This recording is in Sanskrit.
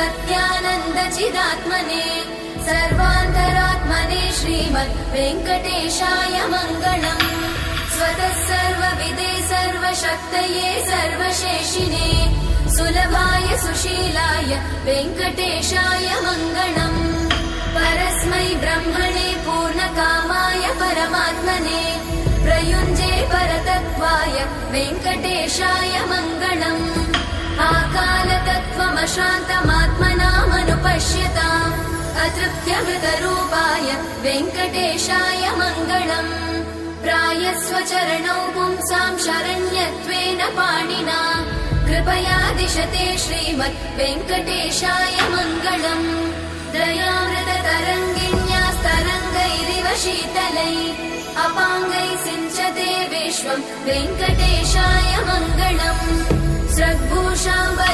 सत्यानन्दचिदात्मने सर्वान्तरात्मने श्रीमद् वेङ्कटेशाय मङ्गलम्। स्वतः सर्वविदे सर्वशक्तये सर्वशेषिणे सुलभाय सुशीलाय वेङ्कटेशाय मङ्गलम्। परस्मै ब्रह्मणे पूर्णकामाय परमात्मने प्रयुञ्जे परतत्त्वाय वेङ्कटेशाय मङ्गलम्। आकालतत्त्वमशान्तमात्मनामनुपश्यताम् अतृप्त्यमृतरूपाय वेङ्कटेशाय मङ्गलम्। प्रायस्वचरणौ पुंसां शरण्यत्वेन पाणिना कृपया दिशते श्रीमद् वेङ्कटेशाय मङ्गलम्। दयामृततरङ्गिण्यास्तरङ्गैरिव शीतलै अपाङ्गैः सिञ्चते विश्वं वेङ्कटेशाय मङ्गलम्। स्रग्भूषाम्बर